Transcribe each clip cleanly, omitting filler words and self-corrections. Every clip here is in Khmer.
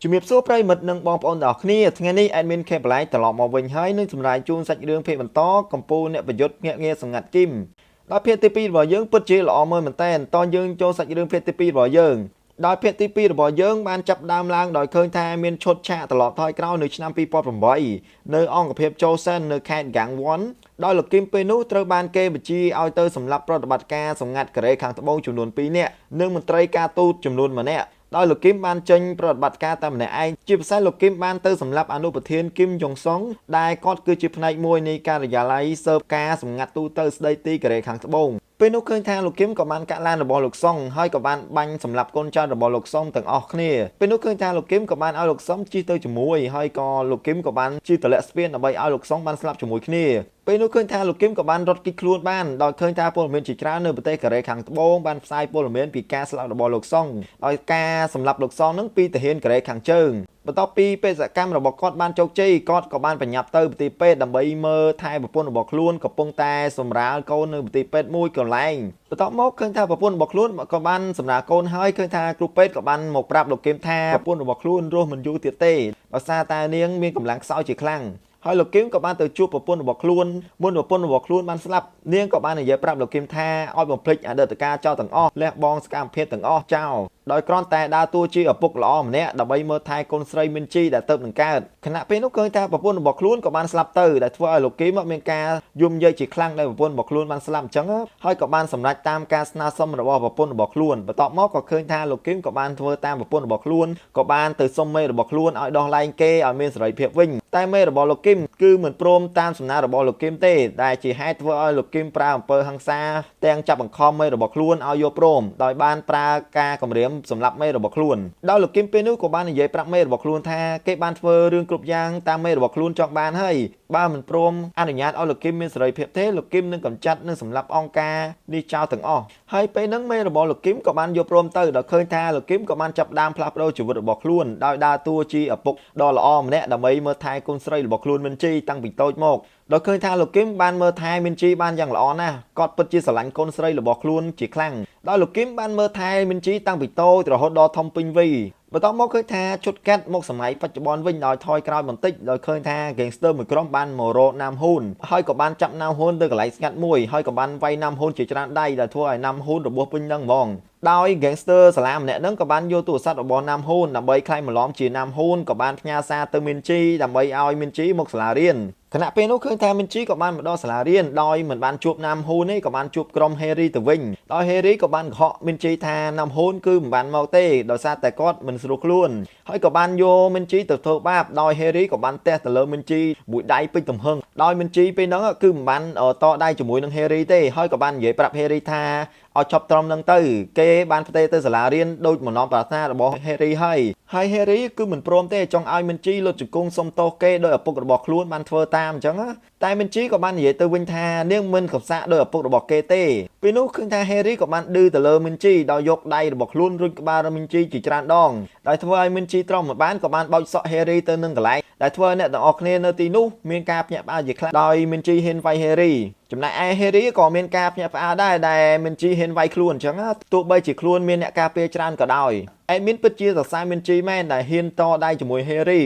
ជំរាបសួរប្រិយមិត្តនិងបងប្អូនទាំងអស់គ្នាថ្ងៃនេះ admin ខេបឡៃត្រឡប់មកវិញហើយនឹងសម្រាប់ជូនសាច់រឿងភាគបន្តកម្ពុជាអ្នកប្រយុទ្ធញាក់ងារសង្កាត់គីមដោយភាគទី2របស់យើងពិតជាល្អមើលមែនតើតយើងចូលសាច់រឿងភាគទី2របស់យើងដោយភាគទី2របស់យើងបានចាប់ដើមឡើងដោយឃើញថាមានឈុតឆាកត្រឡប់ថយក្រោយនៅឆ្នាំ2008នៅអង្គភាពចូលសិននៅខេត្តហ្គាំងវ៉ាន់ដោយលោកគីមពេលនោះត្រូវបានគេបញ្ជាឲ្យទៅសម្លាប់ប្រតិបត្តិការសម្ងាត់កូរ៉េខាងត្បូងចំនួន2នាក់និងមន្ត្រីការទូតចំនួន1នាក់ដោយលោកគីមបានចេញប្រតិបត្តិការតែម្នាក់ឯងជាពិសេសលោកគីមបានទៅសម្លាប់អនុប្រធានគីមយ៉ុងសុងដែលគាត់គឺជាផ្នែកមួយនៃការិយាល័យស៊ើបការសម្ងាត់ទូទៅស្ដីទីកូរ៉េខាងត្បូងពេលនោះឃើញថាលោកគីមក៏បានកាក់ឡានរបស់លោកសុងហើយក៏បានបាញ់សម្លាប់កូនចៅរបស់លោកសុងទាំងអស់គ្នាពេលនោះឃើញថាលោកគីមក៏បានឲ្យលោកសុងជិះទៅជាមួយហើយក៏លោកគីមក៏បានជិះទម្លាក់ស្ពានដើម្បីឲ្យលោកសុងបានស្លាប់ជាមួយគ្នាពេលនោះឃើញថាលោកគីមក៏បានរត់គេចខ្លួនបានដោយឃើញថាពលរដ្ឋជាច្រើននៅប្រទេសកូរ៉េខាងត្បូងបានផ្សាយព័ត៌មានពីការស្លាប់របស់លោកសុងដោយការសម្លាប់លោកសុងនឹងពីទាហានកូរ៉េខាងជើងបន្ទាប់ពីបេសកកម្មរបស់គាត់បានជោគជ័យគាត់ក៏បានប្រញាប់ទៅប្រទេសពេទ្យដើម្បីមើលថែប្រពន្ធរបស់ខ្លួនកំពុងតែសម្រាលកូននៅប្រទេសពេទ្យមួយកន្លែងបន្ទាប់មកឃើញថាប្រពន្ធរបស់ខ្លួនក៏បានសម្រាលកូនហើយឃើញថាគ្រូពេទ្យក៏បានមកប្រាប់លោកគីមថាប្រពន្ធរបស់ខ្លួនរស់មិនយូរទៀតទេដោយសារតែនាងមានកម្លាំងខ្សោយជាខ្លាំងហើយលោកគីមក៏បានទៅជួបប្រពន្ធរបស់ខ្លួនមុនប្រពន្ធរបស់ខ្លួនបានស្លាប់នាងក៏បាននិយាយប្រាប់លោកគីមថាឲ្យបំភ្លេចអតីតកាលចោលទាំងអស់លះបង់សកម្មភាពទាំងអស់ចោលដោយគ្រាន់តែដើរតួជាឪពុកល្អម្នាក់ដើម្បីមើលថែកូនស្រីមីនជីដែលទៅនឹងកើតខណៈពេលនោះឃើញថាប្រពន្ធរបស់ខ្លួនក៏បានស្លាប់ទៅដែលធ្វើឲ្យលោកគីមមានការយំយាយជាខ្លាំងដែលប្រពន្ធរបស់ខ្លួនបានស្លាប់អញ្ចឹងហើយក៏បានសម្រេចតាមការស្នើសុំរបស់ប្រពន្ធរបស់ខ្លួនបន្ទាប់មកក៏ឃើញថាលោកគីមក៏បានធ្វើតាមប្រពន្ធរបស់ខ្លួនក៏បានទៅសុំមេរបស់ខ្លួនឲ្យដោះលែងគេឲ្យមានសេរីភាពវិញតែមេរបស់លោកគីមគឺមិនព្រមតាមសំណើរបស់លោកគីមទេដែលជាហេតុធ្វើឲ្យលោកគីមប្រើអំពើហិង្សាទាំងចាប់បង្ខំមេរបស់ខ្លួនឲ្យយកព្រមដោយបានប្រើការគំរាមសម្រាប់មេរបស់ខ្លួនដោយលោកគីមពេលនោះក៏បាននិយាយប្រាប់មេរបស់ខ្លួនថាគេបានធ្វើរឿងគ្រប់យ៉ាងតាមមេរបស់ខ្លួនចង់បានហើយបើមិនព្រមអនុញ្ញាតឲ្យលោកគីមមានសេរីភាពទេលោកគីមនឹងកម្ចាត់និងសម្លាប់អង្គការនេះចោលទាំងអស់ហើយពេលហ្នឹងមេរបស់លោកគីមក៏បានយកព្រមទៅដោយឃើញថាលោកគីមក៏បានចាប់ដើមផ្លាស់ប្ដូរជីវិតរបស់ខ្លួនដោយដើរតួជាឪពុកដ៏ល្អម្នាក់ដើម្បីមើលថែកូនស្រីរបស់ខ្លួនមិនជីតាំងពីតូចមកដោយឃើញថាលោកគីមបានមើលថែមីនជីបានយ៉ាងល្អណាស់គាត់ពិតជាស្រឡាញ់កូនស្រីរបស់ខ្លួនជាខ្លាំងដោយលោកគីមបានមើលថែមីនជីតាំងពីតូចរហូតដល់ធំពេញវ័យបន្ទាប់មកឃើញថាឈុតកាត់មកសម័យបច្ចុប្បន្នវិញដោយថយក្រោយបន្តិចដោយឃើញថា gangster មួយក្រុមបានមករកណាមហ៊ូនហើយក៏បានចាប់ណាមហ៊ូនទៅកន្លែងស្ងាត់មួយហើយក៏បានវាយណាមហ៊ូនជាច្រើនដៃដែលធ្វើឲ្យណាមហ៊ូនរបួសពេញនឹងហ្មងដោយ gangster សាឡាម្នាក់ហ្នឹងក៏បានយកទូរស័ព្ទរបស់ណាមហ៊ូនដើម្បីក្លែងបន្លំជាណាមហ៊ូនក៏បានផ្ញើសារទៅមីនជីដើម្បីឲ្យមីនជីមកសាលារៀនខណៈពេលនោះឃើញថាមីនជីក៏បានមកដល់សាលារៀនដោយមិនបានជួបណាមហ៊ូនទេក៏បានជួបក្រុម Harry ទៅវិញដោយ Harry ក៏បានកុហកមីនជីថាណាមហ៊ូនគឺមិនបានមកទេដោយសារតែគាត់មិនស្រួលខ្លួនហើយក៏បានយកមីនជីទៅធ្វើបាបដោយ Harry ក៏បានទះទៅលើមីនជីមួយដៃពេញទំហឹងដោយមីនជីពេលហ្នឹងគឺមិនបានតដៃជាមួយនឹង Harry ទេហើយក៏បាននិយាយប្រាប់ Harry ថាឲ្យឈប់ត្រឹមនឹងទៅគេបានផ្ទេរទៅសាលារៀនដោយបំណងប្រាថ្នារបស់ Harry ហើយ Harry គឺមិនព្រមទេចង់ឲ្យមីនជីលុតជង្គង់សុំទោសគេដោយឪពុករបស់ខ្លួនបានធ្វើតាមអញ្ចឹងតែមីនជីក៏បាននិយាយទៅវិញថានាងមិនកំសាកដោយឪពុករបស់គេទេពេលនោះឃើញថា Harry ក៏បានឌឺទៅលើមីនជីដោយយកដៃរបស់ខ្លួនរុញក្បាលមីនជីជាច្រើនដងដោយធ្វើឲ្យមីនជីត្រង់មកបានក៏បានបោចសក់ Harry ទៅនឹងកន្លែងដែលធ្វើឲ្យអ្នកទាំងអស់គ្នានៅទីនោះមានការភ្ញាក់ផ្អើលជាខ្លាំងដោយមីនជីហ៊ានវាយ Harry ចំណែកឯ Harry ក៏មានការភ្ញាក់ផ្អើលដែរដែលមីនជីហ៊ានវាយខ្លួនអញ្ចឹងទោះបីជាខ្លួនមានអ្នកការពារច្រើនក៏ដោយadmin ពិតជាសរសើរមីនជីមែនដែលហ៊ានតដៃជាមួយ Harry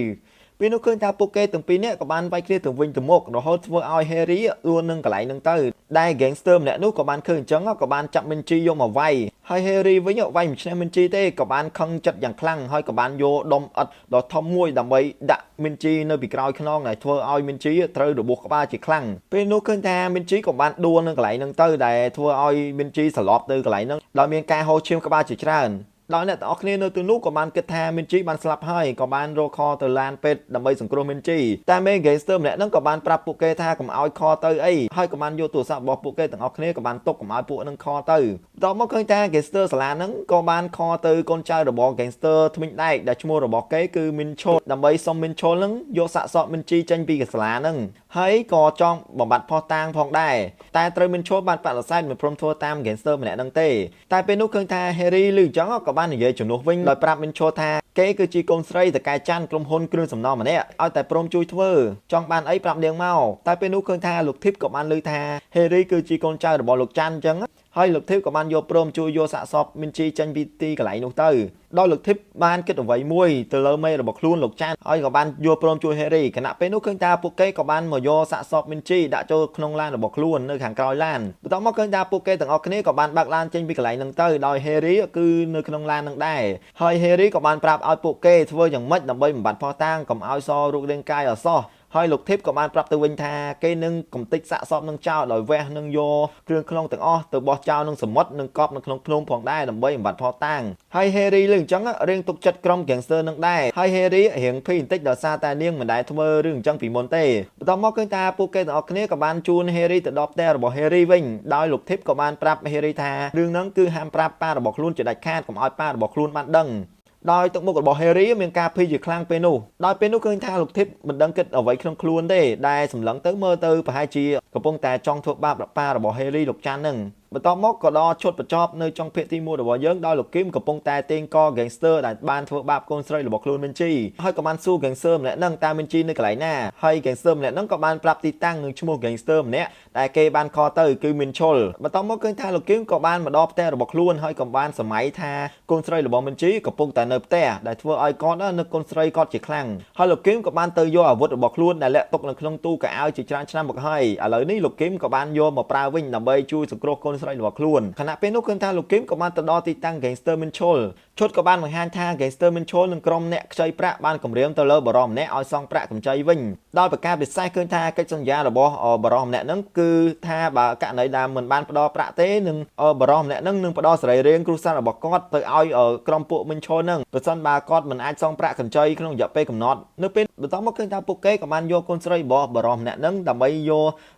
ពេលនោះឃើញថាពួកគេទាំងពីរនាក់ក៏បានវាយគ្នាទៅវិញទៅមករហូតធ្វើឲ្យ Harry ដួលនឹងកន្លែងហ្នឹងទៅដែល gangster ម្នាក់នោះក៏បានឃើញអញ្ចឹងក៏បានចាប់មីនជីយកមកវាយហើយ Harry វិញវាយមិនឈ្នះមីនជីទេក៏បានខឹងចិត្តយ៉ាងខ្លាំងហើយក៏បានយកដុំឥដ្ឋដ៏ធំមួយដើម្បីដាក់មីនជីនៅពីក្រោយខ្នងដែលធ្វើឲ្យមីនជីត្រូវរបួសក្បាលជាខ្លាំងពេលនោះឃើញថាមីនជីក៏បានដួលនៅកន្លែងហ្នឹងទៅដែលធ្វើឲ្យមីនជីសន្លប់ទៅកន្លែងហ្នឹងដោយមានការហូរឈាមក្បាលជាច្រើនដោយអ្នកទាំងអស់គ្នានៅទីនោះក៏បានគិតថាមីនជីបានស្លាប់ហើយក៏បានរកខទៅឡានពេទ្យដើម្បីសង្គ្រោះមីនជីតែមេ gangster ម្នាក់ហ្នឹងក៏បានប្រាប់ពួកគេថាកុំឲ្យខទៅអីហើយក៏បានយកទូរស័ព្ទរបស់ពួកគេទាំងអស់គ្នាក៏បានទុកកុំឲ្យពួកហ្នឹងខទៅបន្ទាប់មកឃើញថា gangster សាលាហ្នឹងក៏បានខទៅកូនចៅរបស់ gangster ថ្មិញដែកដែលឈ្មោះរបស់គេគឺមីនឈូលដើម្បីសុំមីនឈូលហ្នឹងយកសាកសពមីនជីចេញពីសាលាហ្នឹងហើយក៏ចង់បំបត្តិផុសតាងផងដែរតែត្រូវមីនឈូលបានបដិសេធមិនព្រមធ្វើតាម gangster ម្នាក់ហ្នឹងទេតែពេលនោះឃើញថា Harry ឮអញ្ចឹងក៏បាននិយាយជំនួសវិញដោយប្រាប់មីនឈូលថាគេគឺជាកូនស្រីតកែច័ន្ទក្រុមហ៊ុនគ្រឿងសំណង់ម្នាក់ឲ្យតែព្រមជួយធ្វើចង់បានអីប្រាប់នាងមកតែពេលនោះឃើញថាលោកធីបក៏បានឮថា Harry គឺជាកូនចៅរបស់លោកច័ន្ទអញ្ចឹងហ ហើយលោកធីបក៏បានយកព្រមជួយយកសាកសពមីនជីចេញពីទីកន្លែងនោះទៅដោយលោកធីបបានគិតអ្វីមួយទៅលើមេរបស់ខ្លួនលោកចាន់ហើយក៏បានយកព្រមជួយហេរីខណៈពេលនោះឃើញថាពួកគេក៏បានមកយកសាកសពមីនជីដាក់ចូលក្នុងឡានរបស់ខ្លួននៅខាងក្រោយឡានបន្ទាប់មកឃើញថាពួកគេទាំងអស់គ្នាក៏បានបើកឡានចេញពីកន្លែងហ្នឹងទៅដោយហេរីគឺនៅក្នុងឡានហ្នឹងដែរហើយហេរីក៏បានប្រាប់ឲ្យពួកគេធ្វើយ៉ាងម៉េចដើម្បីបំបត្តិភស្តុតាងកុំឲ្យសរូបរាងកាយអសោះហើយលោកធីបក៏បានប្រាប់ទៅវិញថាគេនឹងកំទេចសាកសពនឹងចោលដោយវះនឹងយកគ្រឿងក្នុងទាំងអស់ទៅបោះចោលនឹងសមុទ្រនឹងកប់នៅក្នុងភ្នំផងដែរដើម្បីបំបត្តិភស្តុតាងហើយហេរីលើអញ្ចឹងរៀងទុកចិត្តក្រុម gangster នឹងដែរហើយហេរីរៀងភ័យបន្តិចដោយសារតែនាងមិនដែលធ្វើរឿងអញ្ចឹងពីមុនទេបន្ទាប់មកឃើញថាពួកគេទាំងអស់គ្នាក៏បានជួនហេរីទៅដល់ផ្ទះរបស់ហេរីវិញដោយលោកធីបក៏បានប្រាប់ហេរីថារឿងហ្នឹងគឺហាមប្រាប់ប៉ារបស់ខ្លួនជាដាច់ខាតកុំឲ្យប៉ារបស់ខ្លួនបានដឹងដោយទឹកមុខរបស់ Harry មានការភ័យជាខ្លាំងពេលនោះដោយពេលនោះឃើញថាលោកធីបមិនដឹងគិតអ្វីក្នុងខ្លួនទេដែលសម្លឹងទៅមើលទៅប្រហែលជាកំពុងតែចង់ធ្វើបាបប៉ារបស់ Harry លោកចាន់នឹងបន្ទាប់មកក៏ដល់ឈុតបញ្ចប់នៅចុងភាគទី1របស់យើងដោយលោកគឹមកំពុងតែទិញក gangster ដែលបានធ្វើបាបកូនស្រីរបស់ខ្លួនមីនជីហើយក៏បានសួរ gangster ម្នាក់ហ្នឹងតើមីនជីនៅកន្លែងណាហើយ gangster ម្នាក់ហ្នឹងក៏បានប្រាប់ទីតាំងនិងឈ្មោះ gangster ម្នាក់ដែលគេបានខលទៅគឺមីនឈុលបន្ទាប់មកឃើញថាលោកគឹមក៏បានមកដល់ផ្ទះរបស់ខ្លួនហើយក៏បានសម័យថាកូនស្រីរបស់មីនជីកំពុងតែនៅផ្ទះដែលធ្វើឲ្យគាត់នឹកកូនស្រីគាត់ជាខ្លាំងហើយលោកគឹមក៏បានទៅយកអាវុធរបស់ខ្លួនដែលលាក់ទុកនៅក្នុងទូកៅអៅជាច្រើនឆ្នាំមកហើយឥឡូវនេះលោកគឹមក៏បានយកមកប្រើវិញដើម្បីជួយសង្គ្រោះកូនស្រីរបស់ខ្លួនខណៈពេលនោះឃើញថាលោកគឹមក៏បានទៅដល់ទីតាំង gangster មីនឈុលឈុតក៏បានបង្ហាញថា gangster មីនឈុលនិងក្រុមអ្នកខ្ចីប្រាក់បានគម្រាមទៅលើបរិសម្នាក់ឲ្យសងប្រាក់កម្ចីវិញដោយប្រកាសពិសេសឃើញថាកិច្ចសន្យារបស់បរិសម្នាក់ហ្នឹងគឺថាបើករណីដែលមិនបានផ្ដល់ប្រាក់ទេនឹងបរិសម្នាក់ហ្នឹងនឹងផ្ដល់សេរីរាង្គគ្រួសាររបស់គាត់ទៅឲ្យក្រុមពួកមីនឈុលហ្នឹងប្រសិនបើគាត់មិនអាចសងប្រាក់កម្ចីក្នុងរយៈពេលកំណត់នៅពេលបន្ទាប់មកឃើញថាពួកគេក៏បានយកកូនស្រីរបស់បរិសម្នាក់ហ្នឹងដើម្បីយក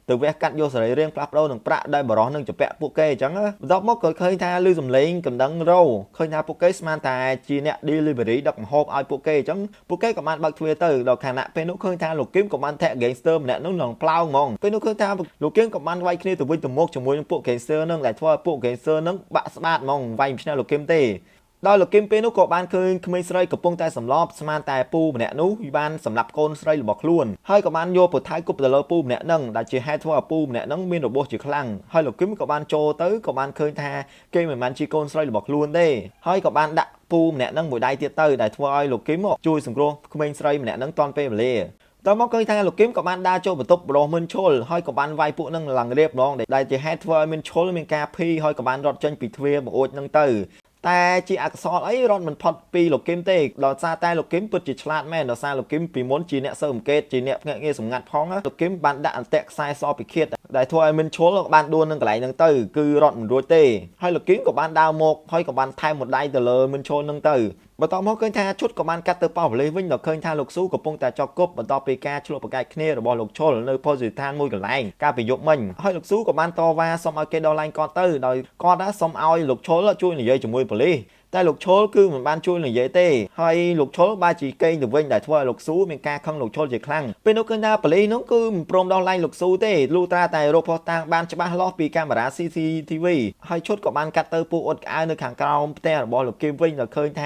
ទៅវះកាត់យកសេរីរាង្គផ្លាស់ប្ដូរនឹងប្រាក់ដែលបរិសនឹងចម្ពាក់ពួកគេអញ្ចឹងបន្ទាប់មកក៏ឃើញថាលឺសំឡេងកណ្ដឹងរោឃើញថាពួកគេស្មានតែជាអ្នក delivery ដឹកម្ហូបឲ្យពួកគេអញ្ចឹងពួកគេក៏បានបើកទ្វារទៅដល់ខណៈពេលនោះឃើញថាលោកគឹមក៏បានធាក់ gangster ម្នាក់នោះនឹងផ្លោងហ្មងពេលនោះឃើញថាលោកគឹមក៏បានវាយគ្នាទៅវិញទៅមកជាមួយនឹងពួក gangster នឹងដែលធ្វើឲ្យពួក gangster នឹងបាក់ស្បាតហ្មងវាយមិនឆ្នះលោកគឹមទេដោយលោកគឹមពេលនោះក៏បានឃើញក្មេងស្រីកំពុងតែសម្លប់ស្មានតែពូម្នាក់នោះបានសម្លាប់កូនស្រីរបស់ខ្លួនហើយក៏បានយកពូថៅគប់ទៅលើពូម្នាក់ហ្នឹងដែលជាហេតុធ្វើឲ្យពូម្នាក់ហ្នឹងមានរបួសជាខ្លាំងហើយលោកគឹមក៏បានចូលទៅក៏បានឃើញថាគេមិនមែនជាកូនស្រីរបស់ខ្លួនទេហើយក៏បានដាក់ពូម្នាក់ហ្នឹងមួយដៃទៀតទៅដែលធ្វើឲ្យលោកគឹមជួយសង្គ្រោះក្មេងស្រីម្នាក់ហ្នឹងទាន់ពេលវេលាតើមកឃើញថាលោកគឹមក៏បានដើរចូលបន្ទប់របស់មីនឈុលហើយក៏បានវាយពួកនឹងឡើងរៀបម្ដងដែលជាហេតុធ្វើឲ្យមីនឈុលមានការភ័យហើយក៏បានរត់ចេញពីទ្វារបង្អួចហ្នឹងទៅតែជាអកុសលអីរត់មិនផុតពីលោកគឹមទេដោយសារតែលោកគឹមពិតជាឆ្លាតមែនដោយសារលោកគឹមពីមុនជាអ្នកស៊ើបអង្កេតជាអ្នកភ្នាក់ងារសម្ងាត់ផងលោកគឹមបានដាក់អន្ទាក់ខ្សែសពិឃាតដែលធ្វើឲ្យមីនឈុលបានដួលនឹងកន្លែងហ្នឹងទៅគឺរត់មិនរួចទេហើយលោកគឹមក៏បានដើរមកហើយក៏បានថែមមួយដៃទៅលើមីនឈុលហ្នឹងទៅបន្ទាប់មកឃើញថាឈុតក៏បានកាត់ទៅប៉ោះប៉លេសវិញដល់ឃើញថាលោកស៊ូកំពុងតែចោកគប់បន្ទាប់ពីការឆ្លោះប្រកែកគ្នារបស់លោកឈុលនៅភោជនីយដ្ឋានមួយកន្លែងកាលពីយប់មិញហើយលោកស៊ូក៏បានតវ៉ាសុំឲ្យគេដោះលែងគាត់ទៅដោយគាត់សុំឲ្យលោកឈុលជួយនិយាយជាមួយប៉ូលីសតែលោកឈុលគឺមិនបានជួយនិយាយទេហើយលោកឈុលបែរជាកេងទៅវិញដែលធ្វើឲ្យលោកស៊ូមានការខឹងលោកឈុលជាខ្លាំងពេលនោះឃើញថាប៉ូលីសនោះគឺមិនព្រមដោះលែងលោកស៊ូទេលុះត្រាតែរកភស្តុតាងបានច្បាស់លាស់ពីកាមេរ៉ា CCTV ហើយឈុតក៏បានកាត់ទៅពួកអ៊ុតក្អៅនៅខាងក្រោមផ្ទះរបស់លោកគឹមវិញដល់ឃើញថ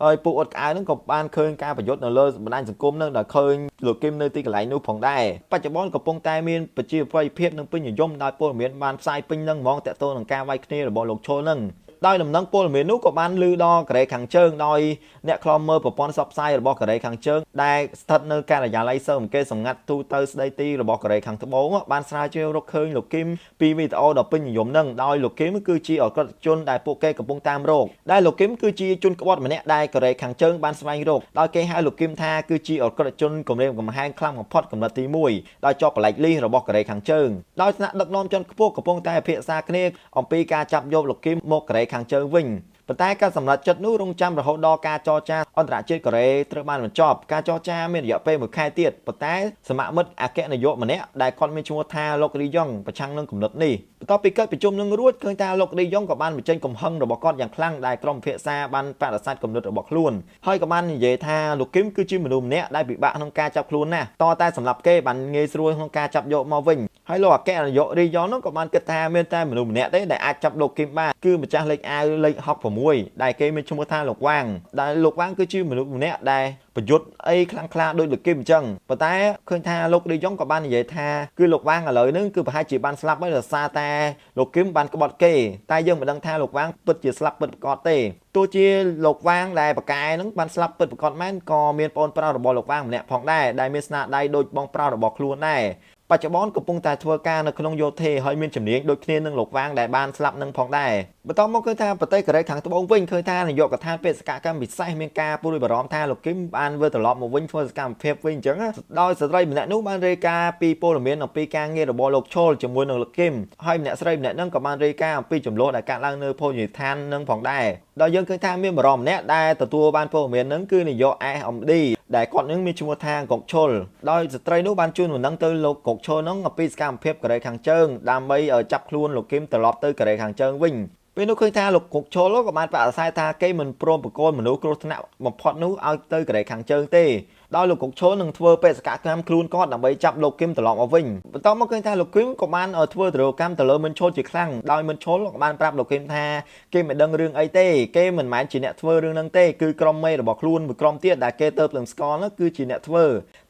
ាហើយពួកអ៊ុតក្អៅហ្នឹងក៏បានឃើញការប្រយុទ្ធនៅលើបណ្ដាញសង្គមហ្នឹងដែលឃើញលោកគឹមនៅទីកន្លែងនោះផងដែរបច្ចុប្បន្នកំពុងតែមានប្រជាប្រិយភាពនិងពេញនិយមដោយពលរដ្ឋបានផ្សាយពេញនឹងហ្មងតាក់ទងនឹងការវាយគ្នារបស់លោកឈុលហ្នឹងដោយដំណឹងពលរដ្ឋនោះក៏បានលើដល់កូរ៉េខាងជើងដោយអ្នកខ្លំមើលប្រព័ន្ធផ្សព្វផ្សាយរបស់កូរ៉េខាងជើងដែលស្ថិតនៅការិយាល័យស៊ើបអង្កេតសម្ងាត់ទូទៅស្ដីទីរបស់កូរ៉េខាងត្បូងបានស្រាវជ្រាវរកឃើញលោកគឹមពីវីដេអូដ៏ពេញនិយមហ្នឹងដោយលោកគឹមគឺជាអក្រិតជនដែលពួកគេកំពុងតាមរកដែលលោកគឹមគឺជាជនក្បត់ម្នាក់ដែលកូរ៉េខាងជើងបានស្វែងរកដោយគេហៅលោកគឹមថាគឺជាអក្រិតជនគម្រាមកំហែងខ្លាំងបំផុតកម្រិតទី1ដោយជាប់បលែកលីសរបស់កូរ៉េខាងជើងដោយថ្នាក់ដឹកនាំជាន់ខ្ពស់កំពុងតែពិភាក្សាគ្នាអំពីការចាប់យកលោកគឹមមកកូរ៉េខាងជើងវិញប៉ុន្តែការសម្រេចចិត្តនោះរងចាំរហូតដល់ការចរចាអន្តរជាតិកូរ៉េត្រូវបានបញ្ចប់ការចរចាមានរយៈពេល1ខែទៀតប៉ុន្តែសមាមិត្តអគ្គនាយកម្នាក់ដែលគាត់មានឈ្មោះថាលោករីយ៉ុងប្រឆាំងនឹងគំនិតនេះបន្ទាប់ពីកិច្ចប្រជុំនឹងរួចឃើញថាលោករីយ៉ុងក៏បានបញ្ចេញកំហឹងរបស់គាត់យ៉ាងខ្លាំងដែលក្រុមពិភាក្សាបានបដិសេធគំនិតរបស់ខ្លួនហើយក៏បាននិយាយថាលោកគឹមគឺជាមនុស្សម្នាក់ដែលពិបាកក្នុងការចាប់ខ្លួនណាស់តតែសម្រាប់គេបានងាយស្រួលក្នុងការចាប់យកមកវិញហ ហើយលោកអគ្គនាយករីយ៉ងនោះក៏បានគិតថាមានតែមនុស្សម្នាក់ទេដែលអាចចាប់លោកគឹមបានគឺម្ចាស់លេខអាវលេខ66ដែលគេមានឈ្មោះថាលោកវ៉ាងដែលលោកវ៉ាងគឺជាមនុស្សម្នាក់ដែលប្រយុទ្ធអីខ្លាំងក្លាដូចលោកគឹមអញ្ចឹងប៉ុន្តែឃើញថាលោករីយ៉ងក៏បាននិយាយថាគឺលោកវ៉ាងឥឡូវហ្នឹងគឺប្រហែលជាបានស្លាប់ហើយដោយសារតែលោកគឹមបានក្បត់គេតែយើងមិនដឹងថាលោកវ៉ាងពិតជាស្លាប់ពិតប្រាកដទេទោះជាលោកវ៉ាងដែលបកែហ្នឹងបានស្លាប់ពិតប្រាកដមែនក៏មានប្អូនប្រុសរបស់លោកវ៉ាងម្នាក់ផងដែរដែលមានស្នាដៃដូចបងប្រុសរបស់ខ្លួនដែរបច្ចុប្បន្នកំពុងតែធ្វើការនៅក្នុងយោធាហើយមានជំនាញដូចគ្នានឹងលោកវ៉ាងដែលបានស្លាប់នឹងផងដែរបន្តមកគឺថាប្រទេសកូរ៉េខាងត្បូងវិញឃើញថានាយកដ្ឋានបេសកកម្មពិសេសមានការព្រួយបារម្ភថាលោកគឹមបានវិលត្រឡប់មកវិញធ្វើសកម្មភាពវិញអញ្ចឹងដោយស្ត្រីម្នាក់នោះបានរាយការណ៍ពីព័ត៌មានអំពីការងាររបស់លោកឈុលជាមួយនឹងលោកគឹមហើយម្នាក់ស្រីម្នាក់ហ្នឹងក៏បានរាយការណ៍អំពីចំនួនដែលកើតឡើងនៅភោជនីយដ្ឋាននឹងផងដែរដោយយើងឃើញថាមានបារម្ភម្នាក់ដែលទទួលបានព័ត៌មានហ្នឹងគឺនាយក SMD ដែលគាត់នឹងមានឈ្មោះថាកុកឈុលដោយស្ត្រីនោះបានជូនដំណឹងទៅលោកកុកឈុលហ្នឹងអំពីសកម្មភាពកូរ៉េខាងជើងដើម្បីចាប់ខ្លួនលោកគឹមត្រឡប់ទៅកូរ៉េខាងជើងវិញពេលនោះឃើញថាលោកកុកឈុលក៏បានបដិសេធថាគេមិនព្រមបកគោលមនុស្សគ្រោះថ្នាក់បំផុតនោះឲ្យទៅកូរ៉េខាងជើងទេដោយលោកកុកឈុលនឹងធ្វើបេសកកម្មខ្លួនគាត់ដើម្បីចាប់លោកគឹមត្រឡប់មកវិញបន្តមកឃើញថាលោកគឹមក៏បានធ្វើទរកម្មទៅលើមិនឈុលជាខ្លាំងដោយមិនឈុលក៏បានប្រាប់លោកគឹមថាគេមិនដឹងរឿងអីទេគេមិនមែនជាអ្នកធ្វើរឿងហ្នឹងទេគឺក្រុមមេរបស់ខ្លួនមួយក្រុមទៀតដែលគេទៅនឹងស្គាល់នោះគឺជាអ្នកធ្វ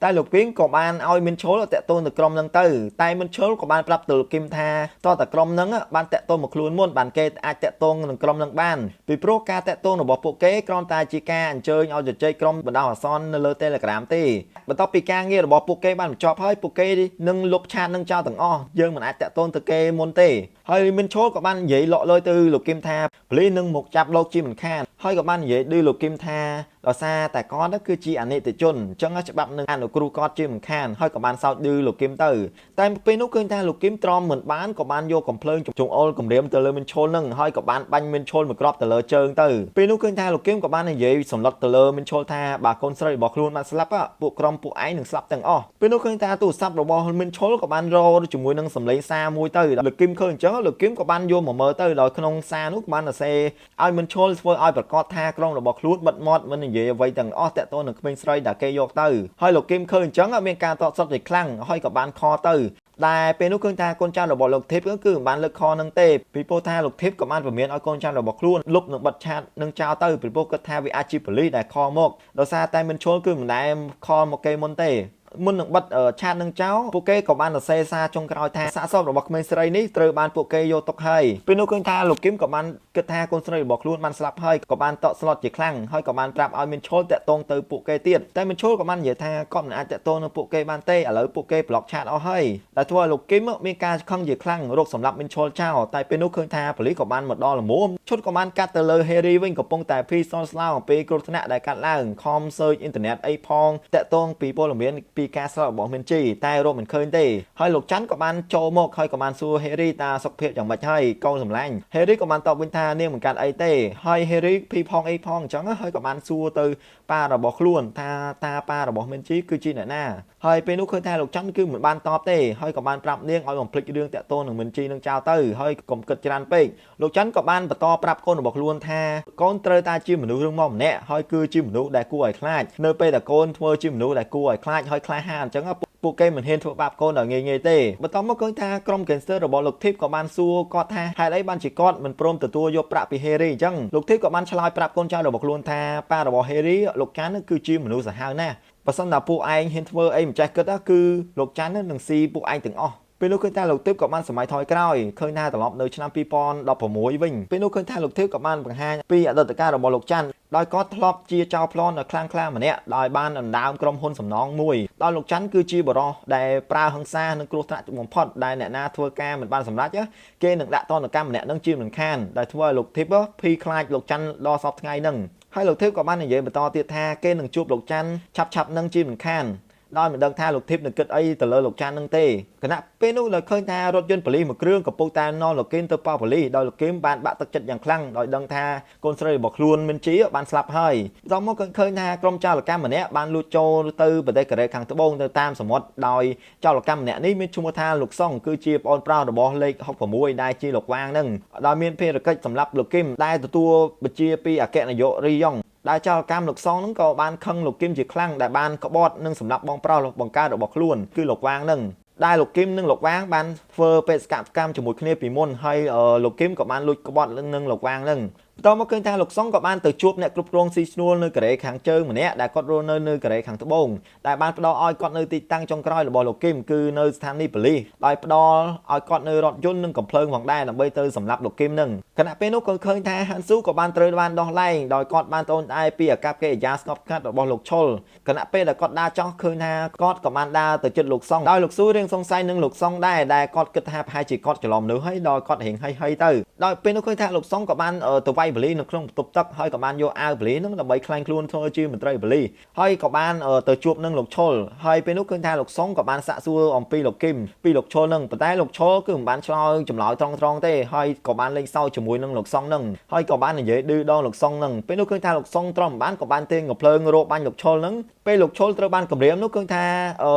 ើតែលោកគឹមក៏បានឲ្យមិនឈុលតាក់ទងទៅក្រុមហ្នឹងទៅតែមិនឈុលក៏បានប្រាប់ទៅលោកគឹមថាតើតាក្រុមហ្នឹងបានតាក់ទងមកខ្លួនមុនបានគេអាចតាក់ទងនឹងក្រុមហ្នឹងបានពីព្រោះការតាក់ទងរបស់ពួកគេគ្រាន់តែជាការអញ្ជើញឲ្យជជែកក្រុមបណ្ដោះអាសន្ននៅលើ Telegram ទេបន្ទាប់ពីការងាររបស់ពួកគេបានបញ្ចប់ហើយពួកគេនឹងលុបឆាតនឹងចោលទាំងអស់យើងមិនអាចតាក់ទងទៅគេមុនទេហើយមិនឈុលក៏បាននិយាយលក់លុយទៅលោកគឹមថាប៉ូលីសនឹងមកចាប់លោកជាមិនខានហើយក៏បាននិយាយឌឺលោកគឹមថាដោយសារតែគាត់គឺជាអនិច្ចជនអញ្ចឹងច្បាប់នឹងអនុគ្រោះគាត់ជាមិនខានហើយក៏បានសោកឌឺលោកគឹមទៅតែពេលនោះឃើញថាលោកគឹមទ្រាំមិនបានក៏បានយកកំភ្លើងចង្អុលគម្រាមទៅលើមិនឈុលនឹងហើយក៏បានបាញ់មិនឈុលមួយគ្រាប់ទៅលើជើងទៅពេលនោះឃើញថាលោកគឹមក៏បាននិយាយសម្លុតទៅលើមិនឈុលថាបើកូនស្រីរបស់ខ្លួនបានស្លាប់ពួកក្រុមពួកឯងនឹងស្លាប់ទាំងអស់ពេលនោះឃើញថាទូរស័ព្ទរបស់មិនឈុលក៏បានរោជាមួយនឹងសម្លេងសារមួយទៅលោកគឹមឃើញអញ្ចឹងលោកគឹមក៏បានយកមកមើលទៅដោយក្នុងសារនោះក៏បានសរសេរឲ្យមិនឈុលធ្វើឲ្យប្រកាសថាក្រុមរបស់ខ្លួនបិទមាត់មិននិយាយអ្វីទាំងអស់តាក់ទងនឹងក្មេងស្រីដែលគេយកទៅហើយលោកគឹមឃើញអញ្ចឹងមានការតបសុតជាខ្លាំងហើយក៏បានខទៅដែលពេលនោះឃើញថាកូនចៅរបស់លោកធីបគឺមិនបានលើកខនឹងទេពីព្រោះថាលោកធីបក៏បានព្រមានឲ្យកូនចៅរបស់ខ្លួនលុបនឹងបិទឆាតនឹងចោលទៅពីព្រោះគាត់ថាវាអាចជាប៉ូលីសដែលខមកដោយសារតែមិនឈុលគឺមិនដែលខមកគេមុនទេមុននឹងបិទឆាតនឹងចោលពួកគេក៏បានសរសេរសារចុងក្រោយថាសាកសពរបស់ក្មេងស្រីនេះត្រូវបានពួកគេយកទុកហើយពេលនោះឃើញថាលោកគឹមក៏បានគិតថាកូនស្រីរបស់ខ្លួនបានស្លាប់ហើយក៏បានតក់ស្លុតជាខ្លាំងហើយក៏បានប្រាប់ឲ្យមានឈុលតាក់ទងទៅពួកគេទៀតតែមានឈុលក៏បាននិយាយថាគាត់មិនអាចតាក់ទងនឹងពួកគេបានទេឥឡូវពួកគេប្លុកឆាតអស់ហើយតែធ្វើឲ្យលោកគឹមមានការខឹងជាខ្លាំងរកសម្រាប់មានឈុលចោលតែពេលនោះឃើញថាប៉ូលីសក៏បានមកដល់ល្មមឈុតក៏បានកាត់ទៅលើ Harry វិញកំពុងតែភីសនស្លាវអំពីគ្រោះថ្នាក់ដែលកាត់ឡើងខំសើចអ៊ីនធឺណិតអីផងតាក់ទងពីព័ត៌មានពីការស្លាប់របស់តែរកមិនឃើញទេហើយលោកច័ន្ទក៏បានចូលមកហើយក៏បានសួរ Harry តាសុខភាពយ៉ាងម៉េចហើយកូនសម្លាញ់ Harry ក៏បានតបវិញថានាងមិនកាត់អីទេហើយ Harry ភីផងអីផងអញ្ចឹងហើយក៏បានសួរទៅប៉ារបស់ខ្លួនថាតាប៉ារបស់មីនជីគឺជាអ្នកណាហើយពេលនោះឃើញថាលោកច័ន្ទគឺមិនបានតបទេហើយក៏បានប្រាប់នាងឲ្យបំភ្លេចរឿងតាក់ទងនឹងមីនជីនឹងចោលទៅហើយកុំគិតច្រើនពេកលោកច័ន្ទក៏បានបន្តប្រាប់កូនរបស់ខ្លួនថាកូនត្រូវតែជាមនុស្សរឿងមកម្នាក់ហើយគឺជាមនុស្សដែលគួរឲ្យខ្លាចនៅពេលដែលកូនធ្វើជាមនុស្សដែលគួរឲ្យខ្លាចហើយក្លាហានអញ្ចឹងពួកគេមិនហ៊ានធ្វើបាបកូនដោយងាយៗទេបន្ទាប់មកឃើញថាក្រុម Gangster របស់លោកធីបក៏បានសួរគាត់ថាហេតុអីបានជាគាត់មិនព្រមទទួលយកប្រាក់ពី Harry អញ្ចឹងលោកធីបក៏បានឆ្លើយប្រាប់កូនចៅរបស់ខ្លួនថាប៉ារបស់ Harry លោកច័ន្ទគឺជាមនុស្សសាហាវណាស់បើសិនតែពួកឯងហ៊ានធ្វើអីមិនចេះគិតគឺលោកច័ន្ទនឹងស៊ីពួកឯងទាំងអស់ពេលនោះឃើញថាលោកធីបក៏បានសម័យថយក្រោយឃើញថាត្រឡប់នៅឆ្នាំ2016វិញពេលនោះឃើញថាលោកធីបក៏បានបង្ហាញពីអតីតកាលរបស់លោកច័ន្ទដោយគាត់ធ្លាប់ជាចៅប្លន់ខ្លាំងក្លាម្នាក់ដោយបានដណ្ដើមក្រុមហ៊ុនសំណងមួយដោយលោកច័ន្ទគឺជាបរិសដែលប្រើហិង្សានិងគ្រោះថ្នាក់បំផុតដែលអ្នកណាធ្វើការមិនបានសម្រេចគេនឹងដាក់ទណ្ឌកម្មម្នាក់នឹងជាមិនខានដែលធ្វើឲ្យលោកធីបភីខ្លាចលោកច័ន្ទដល់សពថ្ងៃហ្នឹងហើយលោកធីបក៏បាននិយាយបន្តទៀតថាគេនឹងជួបលោកច័ន្ទឆាប់ៗនឹងជាមិនខានដោយមិនដឹងថាលោកធីបនឹងគិតអីទៅលើលោកច័ន្ទនឹងទេគណៈពេលនោះលើឃើញថារថយន្តប៉ូលីសមួយគ្រឿងកំពុងតែនាំលោកគឹមទៅប៉ប៉ូលីសដោយលោកគឹមបានបាក់ទឹកចិត្តយ៉ាងខ្លាំងដោយដឹងថាកូនស្រីរបស់ខ្លួនមិនជាបានស្លាប់ហើយបន្ទាប់មកឃើញថាក្រុមចោរកម្មម្នាក់បានលួចចូលទៅប្រទេសកូរ៉េខាងត្បូងទៅតាមសមុទ្រដោយចោរកម្មម្នាក់នេះមានឈ្មោះថាលោកសុងគឺជាប្អូនប្រុសរបស់លេខ66ដែលជាលោកវាងនឹងដោយមានភារកិច្ចសម្រាប់លោកគឹមដែលទទួលបញ្ជាពីអគ្គនាយករីយ៉ុងដែលចោរកម្មលោកសុងនឹងក៏បានខឹងលោកគឹមជាខ្លាំងដែលបានក្បត់និងសម្លាប់បងប្រុសបង្កើតរបស់ខ្លួនគឺលោកវាងនឹង ได้លោកគឹមនិងលោកវាងបានធ្វើបេសកកម្មជាមួយគ្នាពីមុនហើយលោកគឹមក៏បានលួចក្បត់នឹងលោកវាងនឹងបន្ទាប់មកឃើញថាលោកសុងក៏បានទៅជួបអ្នកគ្រប់គ្រងស៊ីឈ្នួលនៅកូរ៉េខាងជើងម្នាក់ដែលគាត់រស់នៅកូរ៉េខាងត្បូងដែលបានផ្ដល់ឲ្យគាត់នៅទីតាំងចុងក្រោយរបស់លោកគឹមគឺនៅស្ថានីយ៍ប៉ូលីសដោយផ្ដល់ឲ្យគាត់នៅរថយន្តនិងកំភ្លើងផងដែរដើម្បីទៅសម្លាប់លោកគឹមនឹងខណៈពេលនោះក៏ឃើញថាហាន់ស៊ូក៏បានត្រូវបានដោះលែងដោយគាត់បានត្អូញត្អែពីអាកប្បកិរិយាស្ងប់ស្ងាត់របស់លោកឈុលខណៈពេលដែលគាត់ដើរចោះឃើញថាគាត់ក៏បានដើរទៅជិតលោកសុងដោយលោកស៊ូរៀងសង្ស័យនឹងលោកសុងដែរដែលគាត់គិតថាប្រហែលជាគាត់ច្រឡំមនុស្សហើយដល់គាត់រៀងហីទៅដោយពេលនោះឃើញថាលោកសុងក៏បានទៅវាយប៉ូលីសនៅក្នុងបន្ទប់ទឹកហើយក៏បានយកអាវប៉ូលីសនឹងដើម្បីក្លែងខ្លួនធ្វើជាមន្ត្រីប៉ូលីសហើយក៏បានទៅជួបនឹងលោកឈុលហើយពេលនោះឃើញថាលោកសុងក៏បានសាកសួរអំពីលោកគឹមពីលោកឈុលនឹងប៉ុន្តែលោកឈុលគឺមិនបានឆ្លើយចម្លើយត្រង់ទេហើយក៏បានលេងសើចជាមួយនឹងលោកសុងនឹងហើយក៏បាននិយាយឌឺដល់លោកសុងនឹងពេលនោះឃើញថាលោកសុងទ្រាំបានក៏បានទាញកំភ្លើងរោបាញ់លោកឈុលនឹងពេលលោកឈុលត្រូវបានគម្រាមនោះឃើញថា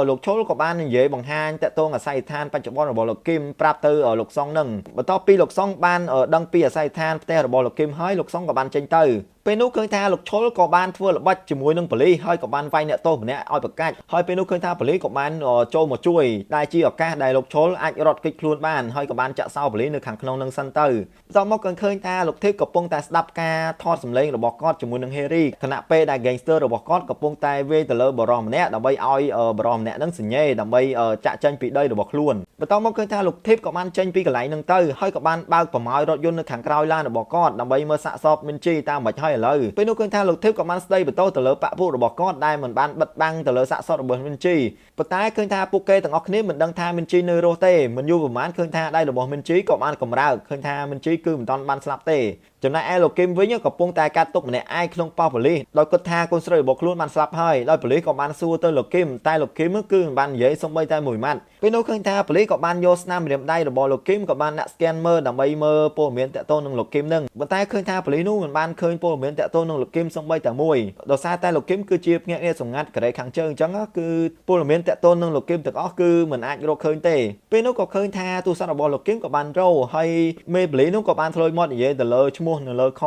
លោកឈុលក៏បាននិយាយបង្ហាញតាក់ទងអាស័យដ្ឋានបច្ចុប្បន្នរបស់លោកគឹមប្រាប់ទៅលោកសុងនឹងបន្ទាប់ពីលោកសុងបានដឹងពីអាស័យដ្ឋានផ្ទះរបស់លោកគឹមហើយលោកសុងក៏បានចេញទៅពេលនោះឃើញថាលោកឈុលក៏បានធ្វើល្បិចជាមួយនឹងប៉ូលីសហើយក៏បានវាយអ្នកទោសម្នាក់ឲ្យប្រកាច់ហើយពេលនោះឃើញថាប៉ូលីសក៏បានចូលមកជួយដែលជាឱកាសដែលលោកឈុលអាចរត់គេចខ្លួនបានហើយក៏បានចាក់សោប៉ូលីសនៅខាងក្នុងនឹងសិនទៅបន្ទាប់មកក៏ឃើញថាលោកធីបកំពុងតែស្ដាប់ការថតសម្លេងរបស់គាត់ជាមួយនឹងហេរីខណៈពេលដែល gangster របស់គាត់កំពុងតែវាយទៅលើបរិសម្នាក់ដើម្បីឲ្យបរិសម្នាក់នឹងសញ្ញេដើម្បីចាក់ចេញពីដីរបស់ខ្លួនបន្ទាប់មកឃើញថាលោកធីបក៏បានចេញពីកន្លែងនឹងទៅហើយក៏បានបើកប្រម៉ោយរថយន្តនៅខាងក្រោយឡានរបស់គាត់ដើម្បីមើលសាកសពមីនជីតាមមិនហើយឥឡូវពេលនោះឃើញថាលោកធីបក៏បានស្ដីបន្ទោសទៅលើបព្វពួករបស់គាត់ដែលមិនបានបិទបាំងទៅលើសាកសពរបស់មីនជីប៉ុន្តែឃើញថាពួកគេទាំងអស់គ្នាមិនដឹងថាមីនជីនៅរស់ទេមិនយូរប្រហែលឃើញថាដៃរបស់មីនជីក៏បានកម្រើកឃើញថាមីនជីគឺមិនទាន់បានស្លាប់ទេចំណែកឯលោកគឹមវិញកំពុងតែកាត់ទុកម្នាក់ឯងក្នុងប៉ោះប៉ូលីសដោយគិតថាកូនស្រីរបស់ខ្លួនបានស្លាប់ហើយដោយប៉ូលីសក៏បានសួរទៅលោកគឹមតែលោកគឹមគឺមិនបាននិយាយសូម្បីតែមួយម៉ាត់ពេលនោះឃើញថាប៉ូលីសក៏បានយកស្នាមម្រាមដៃរបស់លោកគឹមក៏បានដាក់ scan មើលដើម្បីមើលព័ត៌មានតាក់ទងនឹងលោកគឹមនឹងប៉ុន្តែឃើញថាប៉ូលីសនោះមិនបានឃើញព័ត៌មានតាក់ទងនឹងលោកគឹមសូម្បីតែមួយដោយសារតែលោកគឹមគឺជាភ្នាក់ងារសម្ងាត់កូរ៉េខាងជើងអញ្ចឹងគឺព័ត៌មានតាក់ទងនឹងលោកគឹមទាំងអស់គឺមិនអាចរកឃើញទេពេលនោះក៏ឃើញថាទូរស័ព្ទរបស់លោកគឹមក៏បានរោហើយមេប៉ូលីសនោះក៏បានធ្លាយមាត់និយាយទៅលើឈ្មោះនៅលើខ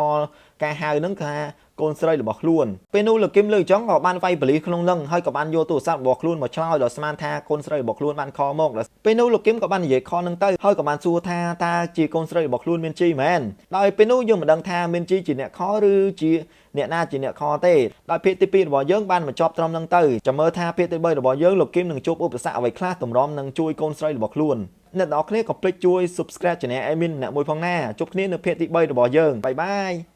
ការហៅនឹងថាកូនស្រីរបស់ខ្លួនពេលនោះលោកគឹមលើចុងក៏បានវាយប៉ូលីសក្នុងនឹងហើយក៏បានយកទូរស័ព្ទរបស់ខ្លួនមកឆ្លើយដោយស្មានថាកូនស្រីរបស់ខ្លួនបានខលមកពេលនោះលោកគឹមក៏បាននិយាយខលនឹងទៅហើយក៏បានសួរថាតើជាកូនស្រីរបស់ខ្លួនមានជីមែនដោយពេលនោះយើងមិនដឹងថាមានជីជាអ្នកខលឬជាអ្នកណាជាអ្នកខលទេដោយភាគទី2របស់យើងបានបញ្ចប់ត្រឹមនឹងទៅចាំមើលថាភាគទី3របស់យើងលោកគឹមនឹងជួបឧបសគ្គអ្វីខ្លះតម្រាំនឹងជួយកូនស្រីរបស់ខ្លួនអ្នកនរគ្នាកុំភ្លេចជួយ Subscribe Channel Admin អ្នកមួយផងណាជួបគ្នានៅភាគទី3របស់យើងបាយបាយ